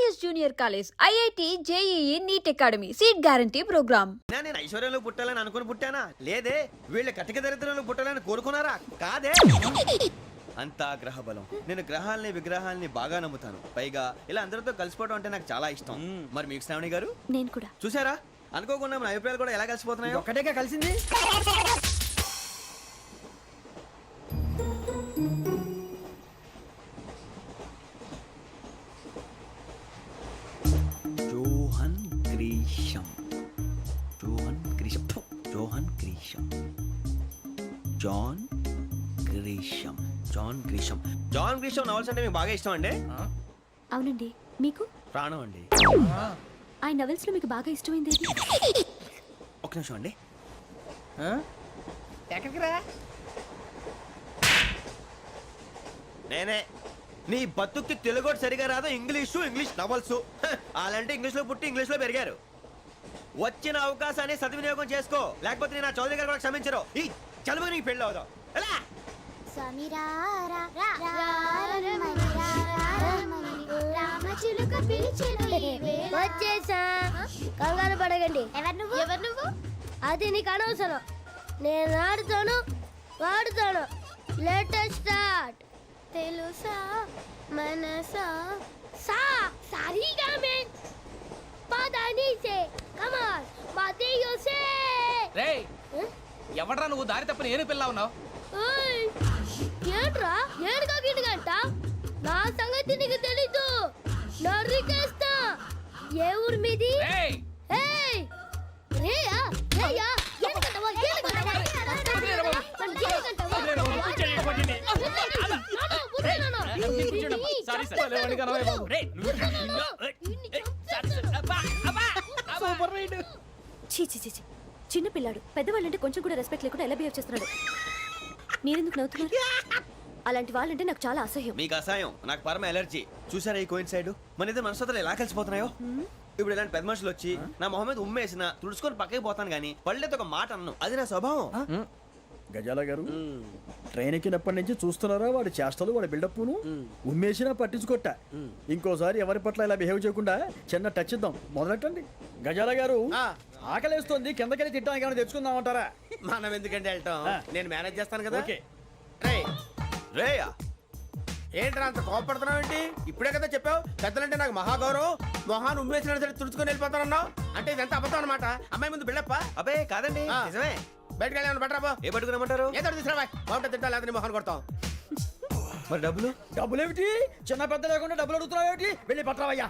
Prestigious junior college, IIT, JEE, NEET academy, seat guarantee programme. నేను ఐశ్వర్యంలో పుట్టాలని అనుకుని పుట్టానా? లేదే. వీళ్ళ కటిక దరిద్రంలో పుట్టాలని కోరుకున్నారా? కాదే. అంతా గ్రహ బలం. నేను గ్రహాలని విగ్రహాలని బాగా నమ్ముతాను. పైగా ఇలా అందరితో కలిసిపోవడం అంటే నాకు చాలా ఇష్టం. మరి మీకు శ్రావణి గారు? నేను కూడా. చూసారా, అనుకోకుండా మన అభిప్రాయాలు కూడా ఎలా కలిసిపోతున్నాయి. ఒక్కటేగా కలిసింది. John Grisham, John Grisham, John Grisham, John Grisham, John Grisham. John Grisham novels అంటే మీకు బాగా ఇష్టం అండి? అవునండి. మీకు? ప్రాణం అండి. ఆ నవెల్స్ లో మీకు బాగా ఇష్టమైంది? ఒక్క నిమిషం అండి. ఎక్కడికి రా? నేనే. నీ బతుక్కి తెలుగు సరిగా రాదు, ఇంగ్లీష్ నవల్స్. అలాంటి ఇంగ్లీష్ లో పుట్టి ఇంగ్లీష్ లో పెరిగారు. వచ్చిన అవకాశాన్ని సద్వినియోగం చేసుకో, లేకపోతే నేను చౌదరి గారు కూడా క్షమించరు. ఈ చదువు నీకు పెళ్ళి అవుదాం. ఎలా? వచ్చేసా, కంగారు పడగండి. ఎవరు నువ్వు? అది నీకు అనవసరం. నేను ఆడుతాను, వాడుతాను. Latest start. తెలుసా మనసా సా సారీగా మెన్ పదనిసే కమాన్ మదేయోసే. రేయ్, ఎవడ్రా నువ్వు? దారి తప్పని ఏను పిల్ల ఉన్నావు? ఓయ్, ఏంట్రా ఏడుగా గిడుగంట? నా సంగతి నీకు తెలీదు. నరికేస్తా. ఏ ఊరు మీది? రేయ్, ఏయ్ రేయా రేయా ఏడుగంటవా ఏడుగంటవా చిన్న పిల్లాడు, పెద్దవాళ్ళంటే కొంచెం కూడా రెస్పెక్ట్ లేకుండా ఎలా బిహేవ్ చేస్తున్నాడు. మీరెందుకు నవ్వుతున్నారు? అలాంటి వాళ్ళంటే నాకు చాలా అసహ్యం. మీకు అసహ్యం, నాకు పరమ ఎలర్జీ. చూసారా ఈ కోయిన్సైడ్? మన ఇద్దరు మనసులు ఎలా కలిసిపోతున్నాయో. ఇప్పుడు ఇలాంటి పెద్ద మనుషులు వచ్చి నా మొహం మీద ఉమ్మేసిన తుడుచుకొని పక్కకి పోతాను కానీ పళ్ళేతో ఒక మాట అన్ను. అది నా స్వభావం. గజాల గారు, ట్రైన్ ఎక్కినప్పటి నుంచి చూస్తున్నారా వాడి చేష్టలు, వాడి బిల్డప్ను? ఉమ్మేసినా పట్టించుకోట. ఇంకోసారి ఎవరి పట్ల ఇలా బిహేవ్ చేయకుండా చిన్న టచ్ ఇద్దాం. మొదలెట్టండి. గజాల గారు, ఆకలేస్తుంది, కిందకెళ్ళి తిట్టడానికి ఏమైనా తెచ్చుకుందామంటారా? మనం ఎందుకంటే వెళ్తాం, నేను మేనేజ్ చేస్తాను కదా. ఓకే. రేయా, ఏంట్రా అంత కోపడుతున్నావు ఏంటి? ఇప్పుడే కదా చెప్పావు పెద్దలంటే నాకు మహాగౌరవం, మొహాన్ని ఉమ్మేసిన సరే తుడుచుకొని వెళ్ళిపోతానన్నావు. అంటే ఇదంతా అబద్ధం అనమాట. అమ్మాయి ముందు బిళ్ళప్ప. అబ్బే కాదండి, నిజమే. బయటకు వెళ్ళి బట్రాబో. ఏ పట్టుకురమ్మంటారు? ఏదో తీసుకురా, బాగుంటుంది తింటా, లేదా మొహాన్ని కొడతాం. మరి డబ్బులు? డబ్బులేమిటి? చిన్న పెద్ద లేకుండా డబ్బులు అడుగుతున్నావు ఏమిటి? వెళ్ళి పట్టరావయ్యా.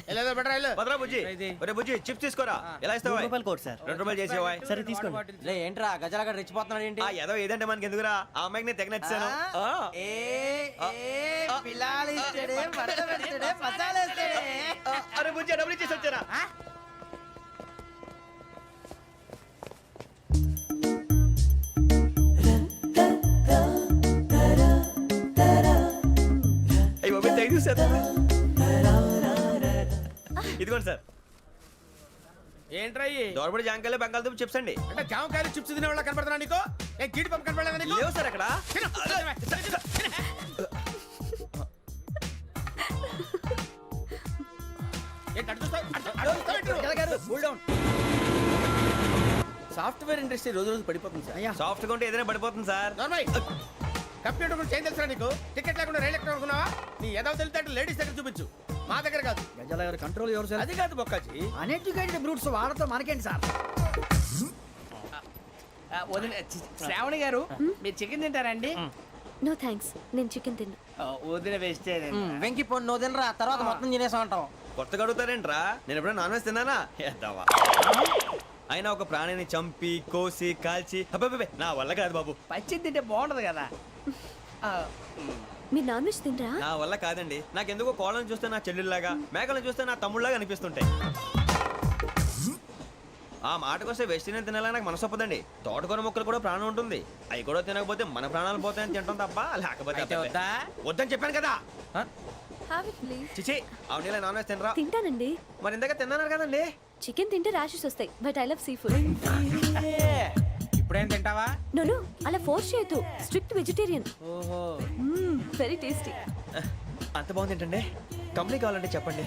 వెళ్ళేదో బట్రా వెళ్ళు. భద్రా బుజ్జి, ఒరే బుజ్జి, చిప్స్ తీసుకోరా. ఎలా ఇస్తావా? Court sir. 2 రూపాయలు చేసేవా? సరే తీసుకోండి. ఏంట్రా గజాల రెచ్చిపోతున్నాడు ఏంటి? ఏదో ఏదంటే మనకి ఎందుకురా, ఆ అమ్మాయికి నేను తెగ నచ్చాను. అరే బుజ్జి, డబ్బులు ఇచ్చేసి వచ్చారా? ఇదిగోండి సార్. ఏంట్రా దోరబడి జాంకాయలు బంగాళదుంప చిప్స్ అండి. అంటే జామకాయలు చిప్స్ తినే వాళ్ళ కనపడుతున్నా నీకు? నేను జీడి పంపు కనపడలేదా నీకు? లేవు సార్ అక్కడ. సాఫ్ట్వేర్ ఇండస్ట్రీ రోజు రోజు పడిపోతుంది సార్. సాఫ్ట్ గా ఉంటే ఏదైనా పడిపోతుంది సార్. కంప్యూటర్ గురించి ఏం తెలుసా నీకు? టికెట్ లేకుండా రైలు ఎక్కడ అనుకున్నావా? నీ ఏదో తెలితే లేడీస్ దగ్గర చూపించు, మా దగ్గర కాదు. గజాల గారు కంట్రోల్ ఎవరు సార్? అది కాదు బొక్కాజీ, అన్ఎడ్యుకేటెడ్ బ్రూట్స్ వాళ్ళతో మనకేంటి సార్? శ్రావణి గారు, మీరు చికెన్ తింటారండి? నో థ్యాంక్స్, నేను చికెన్ తిన్నా. వదిన వేస్తే వెంకి పొన్ను నువ్వు తినరా, తర్వాత మొత్తం తినేసా ఉంటాం. కొత్తగా అడుగుతారేంట్రా? నేను ఎప్పుడైనా నాన్ వెజ్ తిన్నానా? ఎద్దావా. అయినా ఒక ప్రాణిని చంపి కోసి కాల్చి అబ్బబ్బే నా వల్ల కాదు బాబు. పచ్చి తింటే బాగుంటది కదా. మీరు నాన్ వెజ్ తినరా? నా వల్ల కాదండి. నాకెందుకో కోళ్ళని చూస్తే నా చెల్లెళ్ళలాగా, మేకలను చూస్తే నా తమ్ముళ్ళలాగా అనిపిస్తుంటాయి. ఆ మాటకొస్తే వెస్టిరియన్ తినాలని నాకు మనసు ఒప్పదండి. తోటకూర మొక్కలు కూడా ప్రాణం ఉంటుంది. అవి కూడా తినకపోతే మన ప్రాణాలు పోతాయని తింటాం తప్ప లేకపోతే వద్దని చెప్పాను కదా. చిచి, అవునీ నాన్ వెజ్ తినరా? తింటానండి. మరి ఇందాక తిన్నాను కదండి. చికెన్ తింటే ర్యాషెస్ వస్తాయి, but I love sea food. ఇప్పుడేం తింటావా? నో అలా ఫోర్స్ చేయొద్దు. Strict vegetarian. ఓహో, వెరీ టేస్టీ. అంత బాగుంది ఏంటండి? కంపెనీ కావాలంటే చెప్పండి,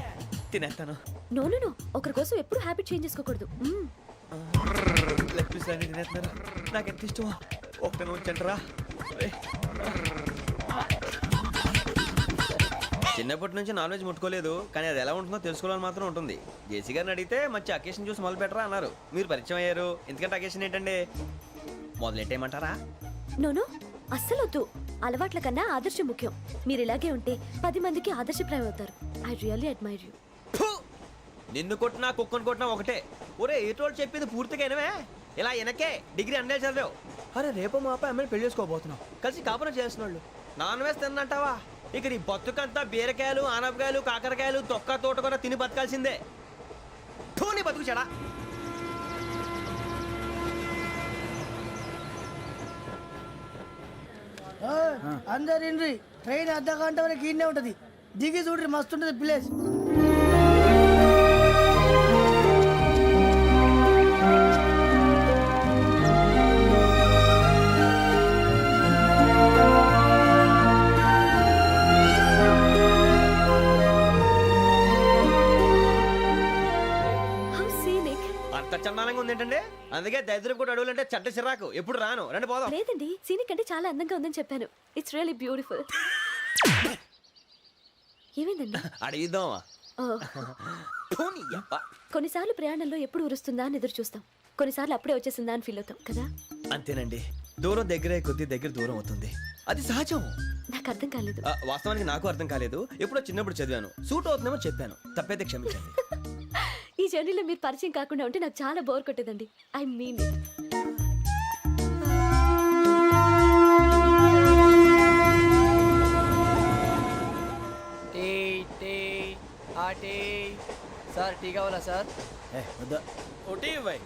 తినేస్తాను. నో నో నో, ఒకరి కోసం ఎప్పుడు హ్యాబిట్ చేంజ్ చేసుకోకూడదు. లెగ్ పీస్ అన్ని తినేస్తున్నారు, నాకు ఎంత ఇష్టమో. ఒక్క ఉంచండిరా. చిన్నప్పటి నుంచి నాన్ వెజ్ ముట్టుకోలేదు, కానీ అది ఎలా ఉంటుందో తెలుసుకోవాలని మాత్రం ఉంటుంది. జేసీ గారిని అడిగితే మంచి అకేషన్ చూసి మొదలు పెట్టరా అన్నారు. మీరు పరిచయం అయ్యారు, ఎందుకంటే అకేషన్ ఏంటండి? మొదలెట్టేయమంటారా? నోను, అస్సలు వద్దు. అలవాట్ల కన్నా ఆదర్శం ముఖ్యం. మీరు ఇలాగే ఉంటే 10 మందికి ఆదర్శప్రాయం అవుతారు. I really admire you. నిన్ను కొట్టినా కుక్కను కొట్టినా ఒకటే. ఒరే ఏటోళ్ళు చెప్పింది పూర్తిగా వినవే. ఇలా వెనకే డిగ్రీ అన్నే చదివావు. అరే రేపు మా అబ్బాయి అమ్మని పెళ్లి చేసుకోబోతున్నావు, కలిసి కాపురం చేసిన వాళ్ళు నాన్ వేసి తిన్నంటావా? ఇక నీ బతుకంతా బీరకాయలు, ఆనపకాయలు, కాకరకాయలు, తొక్క తోట కూడా తిని బతకాల్సిందే. నీ బతుకు చెడా. అందరు ఇండ్రి ట్రైన్ అర్ధ గంట వరకు ఇన్నే ఉంటది. దిగి చూడ్రి, మస్తు ఉంటది ప్లేస్. How scenic. అంత చందానంగా ఉంది ఏంటండి? అందుకే దరిద్రం కూడా అడవులంటే చెడ్డ చిరాకు. ఎప్పుడు రాను, రండి పోదాం. లేదండి, సీనిక్ అంటే చాలా అందంగా ఉందని చెప్పాను. It's really beautiful. ఏమైందండి? అడిగిద్దామా? ఓ, కొన్నిసార్లు ప్రయాణంలో ఎప్పుడు ఉరుస్తుందా అని ఎదురు చూస్తాం, కొన్నిసార్లు అప్పుడే వచ్చేసిందా అని ఫీల్ అవుతాం కదా. అంతేనండి, దూరం దగ్గరే కొద్ది దగ్గర దూరం అవుతుంది, అది సహజం. నాకు అర్థం కాలేదు. వాస్తవానికి నాకు అర్థం కాలేదు. ఎప్పుడో చిన్నప్పుడు చదివాను, సూట్ అవుతుందేమో చెప్పాను, తప్పైతే క్షమించండి. ఈ జర్నీలో మీరు పరిచయం కాకుండా ఉంటే నాకు చాలా బోర్ కొట్టేదండి. I mean it. Tea sir, tea కావాలా సార్? ఒకటి ఇవ్వాలి.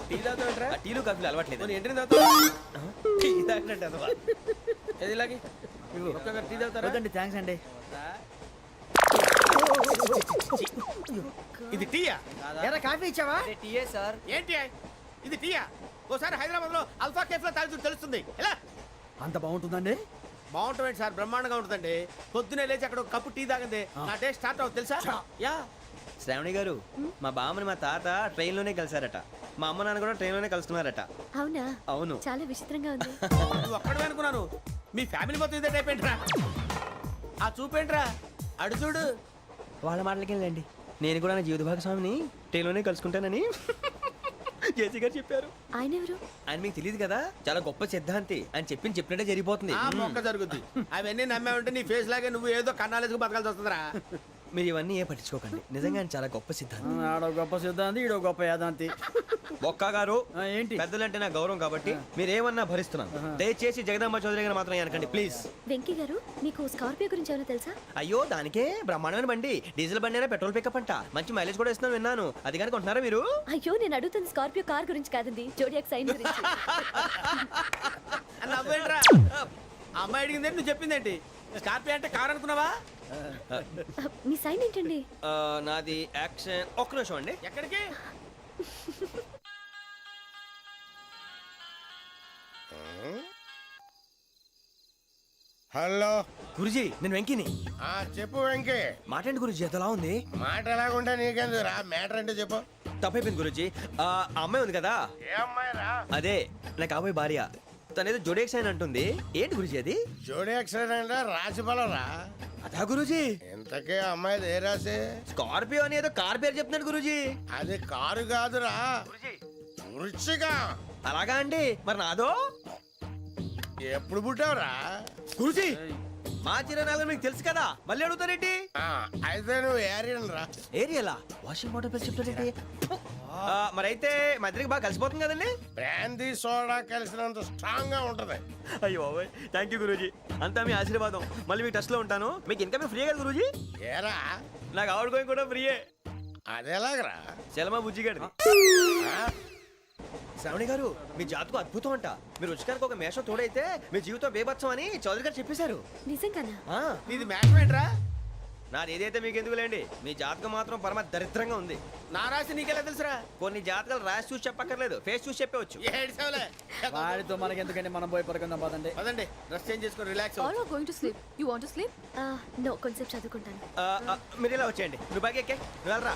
టీ తాగుతాంట్రా? టీలు కాఫీలు అలవాట్లేదు. ఏంటి తాగుతా? టీ తాగినట్టు అదవా. ఏది ఇలాగే ఒక్కొక్కరు టీ తాగుతారా? థ్యాంక్స్ అండి. ఇది టీయా? ఎరా కాఫీ ఇచ్చావా? టీయే సార్. ఏంటి ఇది టీయా? ఓసారి హైదరాబాద్ లో అల్ఫా కేఫ్ లో తాగుతూ తెలుస్తుంది. ఎలా అంత బాగుంటుందండి? బాగుంటుంది సార్, బ్రహ్మాండంగా ఉంటుందండి. పొద్దునే లేచి అక్కడ ఒక కప్పు టీ తాగింది నా డే స్టార్ట్ అవుతుంది తెలుసా? యా. శ్రావణి గారు, మా బామ్మని మా తాత ట్రైన్ లోనే కలిసారట, మా అమ్మ నాన్న కూడా ట్రైన్ లోనే కలుసుకున్నారట. అవునా? అవును. చాలా విచిత్రంగా ఉంది. నువ్వు ఒక్కడే అనుకున్నాను, మీ ఫ్యామిలీ మొత్తం ఇదే టైప్ ఏంట్రా? ఆ చూపేంట్రా, అడు చూడు. వాళ్ళ మాటలకి వెళ్ళండి, నేను కూడా నా జీవిత భాగస్వామిని ట్రైన్ లోనే కలుసుకుంటానని జేసీ గారు చెప్పారు. ఆయన ఎవరు? ఆయన మీకు తెలియదు కదా, చాలా గొప్ప సిద్ధాంతి. ఆయన చెప్పినట్టే జరిగిపోతుంది. ఆ మొక్క జరుగుద్ది. అవన్నీ నమ్మే ఉంటే నీ ఫేస్ లాగే నువ్వు ఏదో కన్నాలేసుకు బతకాల్సి వస్తుందిరా. మీరు ఇవన్నీ ఏ పట్టించుకోకండి, నిజంగా ఆయన చాలా గొప్ప సిద్ధాంతి. ఆడో గొప్ప సిద్ధాంతి, ఈడో గొప్ప యాదాంతి. ఒక్క గారు, ఏంటి? పెద్దలంటే నా గౌరవం కాబట్టి మీరేమన్నా భరిస్తున్నాను. దయచేసి జగదాంబ చౌదరి గారు మాత్రం అనకండి ప్లీజ్. వెంకీ గారు, మీకు స్కార్పియో గురించి ఏమైనా తెలుసా? అయ్యో దానికే బ్రహ్మాండమైన బండి, డీజిల్ బండి అయినా పెట్రోల్ పికప్ అంట, మంచి మైలేజ్ కూడా ఇస్తున్నాను విన్నాను. అది కనుక ఉంటున్నారా మీరు? అయ్యో, నేను అడుగుతుంది స్కార్పియో కార్ గురించి కాదండి, జోడియాక్ సైన్ గురించి. నవ్వేంట్రా? అమ్మాయి అడిగింది నువ్వు చెప్పిందేంటి? స్కార్పియో అంటే కారు అనుకున్నావా? మీ సైన్ ఏంటండి? నాది యాక్షన్. ఒక్క నిమిషం అండి. ఎక్కడికి? హలో గురుజీ, నేను వెంకిని. చెప్పు వెంకీ. మాటండి గురుజీ, ఎంతలా ఉంది? మాట ఎలాగుంటా నీకెందుకు రా, మ్యాటర్ అంటే చెప్పు. తప్పైపోయింది గురుజీ. ఆ అమ్మాయి ఉంది కదా, ఏ అమ్మాయి రా? అదే నా కాబోయే భార్య. తనేదో జోడేక్స్ అని అంటుంది. ఏంటి గురుజీ అది? జోడి యాక్సిడెంట్ రాసి రా. అదా గురుజీ? ఇంతకే అమ్మాయిది ఏ రాసి? స్కార్పియో అని ఏదో కార్ పేరు చెప్తున్నాడు గురుజీ. అది కారు కాదురా, వృచ్చిక. అలాగా అండి, మరి నాదో? ఎప్పుడు పుట్టావురా? గురుజీ, మా చిరనాలు మీకు తెలుసు కదా, మళ్ళీ అడుగుతారేంటి? అయితే నువ్వు ఏరియన్ రా. ఏరియాలా? వాషింగ్ వాటర్ పేరు చెప్తారేంటి? మరైతే మా ఇద్దరికి బాగా కలిసిపోతుంది కదండి. బ్రాందీ సోడా కలిసినంత స్ట్రాంగ్ గా ఉంటది. అయ్యో థ్యాంక్ యూ గురూజీ, అంతా మీ ఆశీర్వాదం. మళ్ళీ మీకు టచ్ లో ఉంటాను. మీకు ఇంకా ఫ్రీ కదా గురూజీ? ఏరా, నాకు ఆవిడ గోయింగ్ కూడా ఫ్రీయే. అదేలాగరా? చలమా బుజ్జి గారిది. శ్రావణి గారు, మీ జాతకు అద్భుతం అంట. మీరు రుచికారికి ఒక మేషం తోడైతే మీ జీవితం బేబత్సం అని చౌదరి గారు చెప్పేశారు. నిజంగానా? నీది మ్యాచ్ ఏంట్రా? నాది ఏదైతే మీకు ఎందుకులేండి మీ జాతకం మాత్రం పరమ దరిద్రంగా ఉంది. నా రాసి నీకెలా తెలుసురా? కొన్ని జాతకాలు రాసి చూసి చెప్పక్కర్లేదు, ఫేస్ చూసి చెప్పవచ్చు. ఏడ్చావులే. వాడితో మనకి ఎందుకంటే మనం పోయి పడుకుందాం పదండి. పదండి, డ్రెస్ చేంజ్ చేసుకొని relax all are going to sleep. You want to sleep? No, కొంచెం చదువుకుంటాను. మీరు ఇలా వచ్చేయండి. నువ్వు బాగా ఎక్కే, నువ్వు వెళ్ళరా.